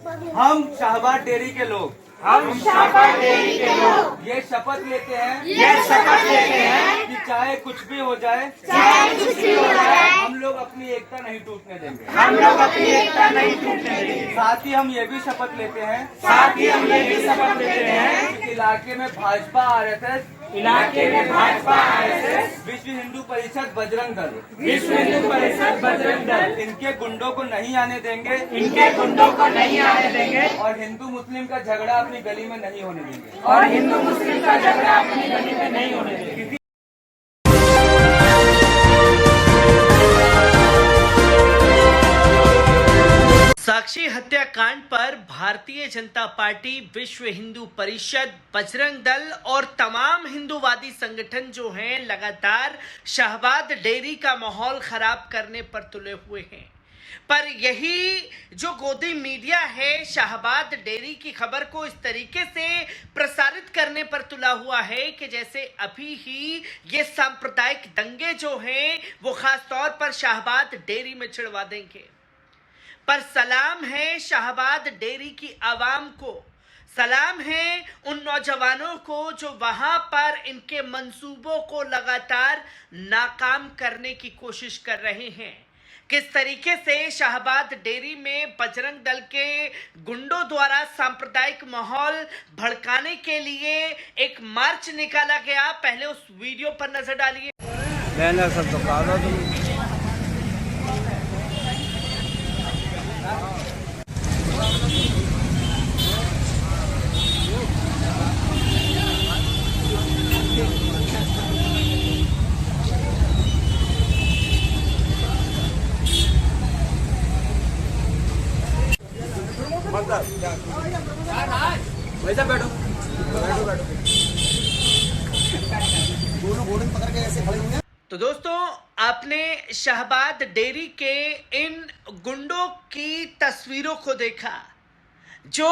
हम शाहबाद डेयरी के लोग ये शपथ लेते हैं कि चाहे कुछ भी हो जाए हम लोग अपनी एकता नहीं टूटने देंगे। साथ ही हम ये भी शपथ लेते हैं कि इलाके में भाजपा आरएसएस विश्व हिंदू परिषद बजरंग दल इनके गुंडों को नहीं आने देंगे और हिंदू मुस्लिम का झगड़ा अपनी गली में नहीं होने देंगे। साक्षी हत्याकांड पर भारतीय जनता पार्टी, विश्व हिंदू परिषद, बजरंग दल और तमाम हिंदूवादी संगठन जो हैं लगातार शाहबाद डेयरी का माहौल खराब करने पर तुले हुए हैं। पर यही जो गोदी मीडिया है शाहबाद डेयरी की खबर को इस तरीके से प्रसारित करने पर तुला हुआ है कि जैसे अभी ही ये सांप्रदायिक दंगे जो हैं वो खास तौर पर शाहबाद डेयरी में छिड़वा देंगे। पर सलाम है शाहबाद डेयरी की आवाम को, सलाम है उन नौजवानों को जो वहां पर इनके मंसूबों को लगातार नाकाम करने की कोशिश कर रहे हैं। किस तरीके से शाहबाद डेयरी में बजरंग दल के गुंडों द्वारा सांप्रदायिक माहौल भड़काने के लिए एक मार्च निकाला गया, पहले उस वीडियो पर नजर डालिए। मैंने सब तो कहा था तुम वैसा बैठो पकड़ के ऐसे खड़े होंगे। तो दोस्तों, आपने शाहबाद डेयरी के इन गुंडों की तस्वीरों को देखा जो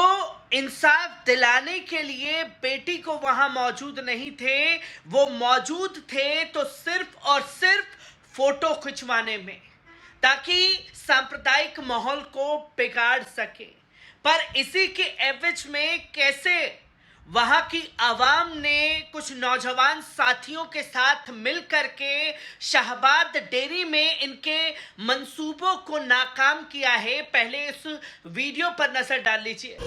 इंसाफ दिलाने के लिए बेटी को वहां मौजूद नहीं थे। वो मौजूद थे तो सिर्फ और सिर्फ फोटो खिंचवाने में, ताकि सांप्रदायिक माहौल को बिगाड़ सके। पर इसी के एवज में कैसे वहां की आवाम ने कुछ नौजवान साथियों के साथ मिलकर के शाहबाद डेयरी में इनके मंसूबों को नाकाम किया है, पहले इस वीडियो पर नजर डाल लीजिए।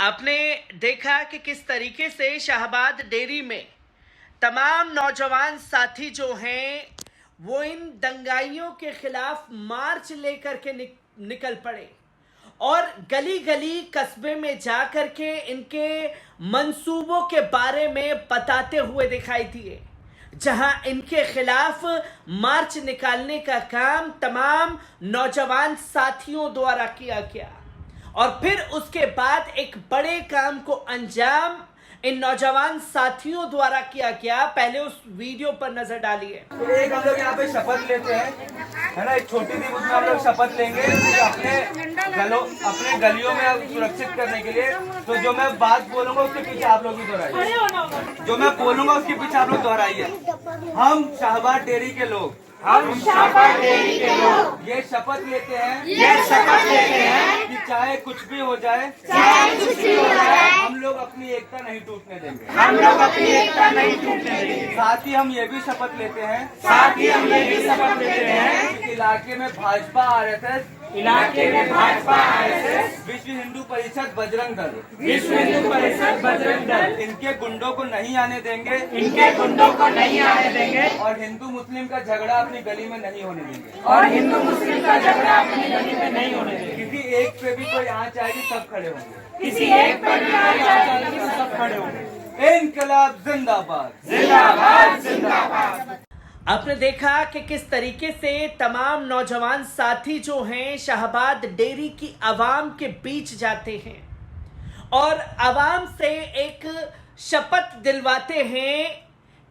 आपने देखा कि किस तरीके से शाहबाद डेयरी में तमाम नौजवान साथी जो हैं वो इन दंगाइयों के खिलाफ मार्च लेकर के निकल पड़े और गली गली कस्बे में जाकर के इनके मंसूबों के बारे में बताते हुए दिखाई दिए। जहां इनके खिलाफ मार्च निकालने का काम तमाम नौजवान साथियों द्वारा किया गया और फिर उसके बाद एक बड़े काम को अंजाम इन नौजवान साथियों द्वारा किया गया। पहले उस वीडियो पर नजर डालिए। एक हम लोग यहाँ पे शपथ लेते हैं, है ना, एक छोटी सी उसमें हम लोग शपथ लेंगे अपने गलियों में सुरक्षित करने के लिए। तो जो मैं बात बोलूंगा उसके पीछे आप लोग भी दोहराइए, जो मैं बोलूंगा उसके पीछे आप लोग दोहराइए। हम शाहबाद डेयरी के लोग, ये शपथ लेते हैं कि चाहे कुछ भी हो जाए, हम लोग अपनी एकता नहीं टूटने देंगे। साथ ही हम ये भी शपथ लेते हैं कि इलाके में भाजपा आरएसएस, विश्व हिंदू परिषद बजरंग दल इनके गुंडों को नहीं आने देंगे, और हिंदू मुस्लिम का झगड़ा अपनी गली में नहीं होने देंगे। किसी एक पे भी कोई आँच आएगी सब खड़े होंगे। इनकलाब जिंदाबाद। आपने देखा कि किस तरीके से तमाम नौजवान साथी जो हैं शाहबाद डेयरी की आवाम के बीच जाते हैं और आवाम से एक शपथ दिलवाते हैं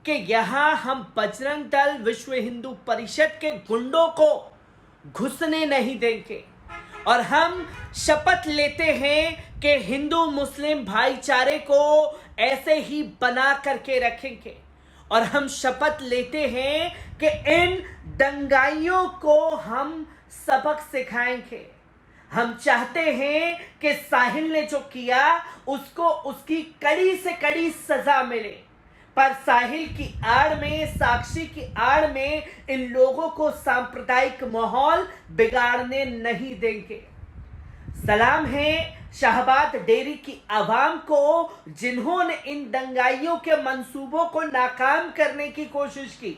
कि यहाँ हम बजरंग दल विश्व हिंदू परिषद के गुंडों को घुसने नहीं देंगे और हम शपथ लेते हैं कि हिंदू मुस्लिम भाईचारे को ऐसे ही बना करके रखेंगे और हम शपथ लेते हैं कि इन दंगाइयों को हम सबक सिखाएंगे। हम चाहते हैं कि साहिल ने जो किया उसको उसकी कड़ी से कड़ी सजा मिले, पर साहिल की आड़ में, साक्षी की आड़ में इन लोगों को सांप्रदायिक माहौल बिगाड़ने नहीं देंगे। सलाम है शाहबाद डेयरी की आवाम को जिन्होंने इन दंगाइयों के मंसूबों को नाकाम करने की कोशिश की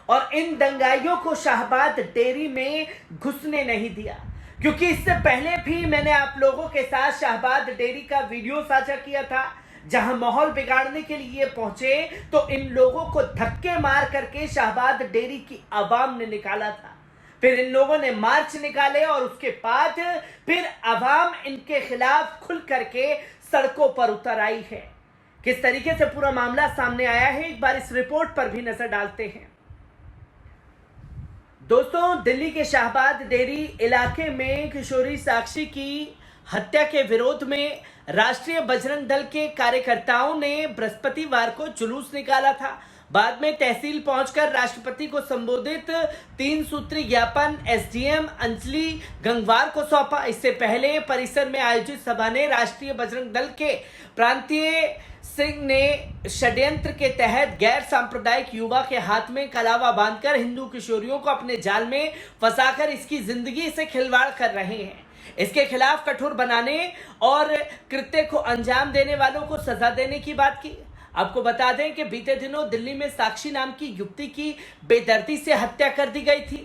और इन दंगाइयों को शाहबाद डेयरी में घुसने नहीं दिया, क्योंकि इससे पहले भी मैंने आप लोगों के साथ शाहबाद डेयरी का वीडियो साझा किया था जहां माहौल बिगाड़ने के लिए पहुंचे तो इन लोगों को धक्के मार करके शाहबाद डेयरी की आवाम ने निकाला था। फिर इन लोगों ने मार्च निकाले और उसके बाद फिर आवाम इनके खिलाफ खुल करके सड़कों पर उतर आई है। किस तरीके से पूरा मामला सामने आया है एक बार इस रिपोर्ट पर भी नजर डालते हैं। दोस्तों, दिल्ली के शाहबाद डेयरी इलाके में किशोरी साक्षी की हत्या के विरोध में राष्ट्रीय बजरंग दल के कार्यकर्ताओं ने बृहस्पतिवार को जुलूस निकाला था। बाद में तहसील पहुंचकर राष्ट्रपति को संबोधित 3 सूत्री ज्ञापन एसडीएम अंजलि गंगवार को सौंपा। इससे पहले परिसर में आयोजित सभा ने राष्ट्रीय बजरंग दल के प्रांतीय सिंह ने षड्यंत्र के तहत गैर सांप्रदायिक युवा के हाथ में कलावा बांधकर हिंदू किशोरियों को अपने जाल में फंसाकर इसकी जिंदगी से खिलवाड़ कर रहे हैं, इसके खिलाफ कठोर बनाने और कृत्य को अंजाम देने वालों को सजा देने की बात की। आपको बता दें कि बीते दिनों दिल्ली में साक्षी नाम की युवती की बेदर्दी से हत्या कर दी गई थी।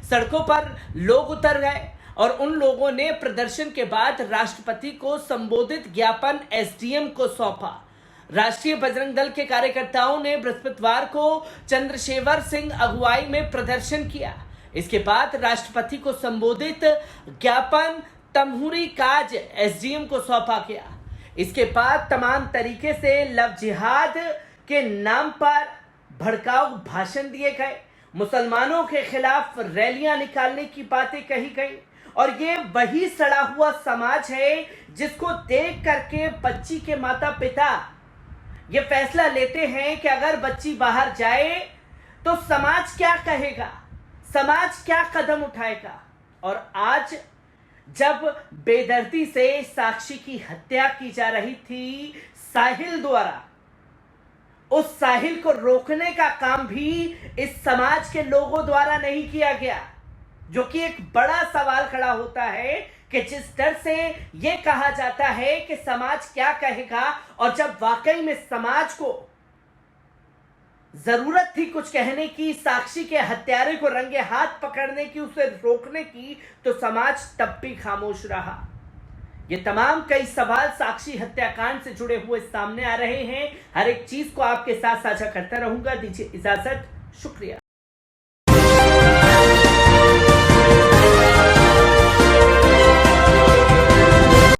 सड़कों पर लोग उतर गए और उन लोगों ने प्रदर्शन के बाद राष्ट्रपति को संबोधित ज्ञापन एसडीएम को सौंपा। राष्ट्रीय बजरंग दल के कार्यकर्ताओं ने बृहस्पतिवार को चंद्रशेखर सिंह अगुवाई में प्रदर्शन किया। इसके बाद राष्ट्रपति को संबोधित ज्ञापन तमहुरी काज एसडीएम को सौंपा गया। इसके बाद तमाम तरीके से लव जिहाद के नाम पर भड़काऊ भाषण दिए गए, मुसलमानों के खिलाफ रैलियां निकालने की बातें कही गई और ये वही सड़ा हुआ समाज है जिसको देख करके बच्ची के माता पिता ये फैसला लेते हैं कि अगर बच्ची बाहर जाए तो समाज क्या कहेगा, समाज क्या कदम उठाएगा। और आज जब बेदर्दी से साक्षी की हत्या की जा रही थी साहिल द्वारा, उस साहिल को रोकने का काम भी इस समाज के लोगों द्वारा नहीं किया गया, जो कि एक बड़ा सवाल खड़ा होता है कि जिस डर से यह कहा जाता है कि समाज क्या कहेगा, और जब वाकई में समाज को जरूरत थी कुछ कहने की, साक्षी के हत्यारे को रंगे हाथ पकड़ने की, उसे रोकने की, तो समाज तब भी खामोश रहा। ये तमाम कई सवाल साक्षी हत्याकांड से जुड़े हुए सामने आ रहे हैं। हर एक चीज को आपके साथ साझा करता रहूंगा। दीजिए इजाजत, शुक्रिया।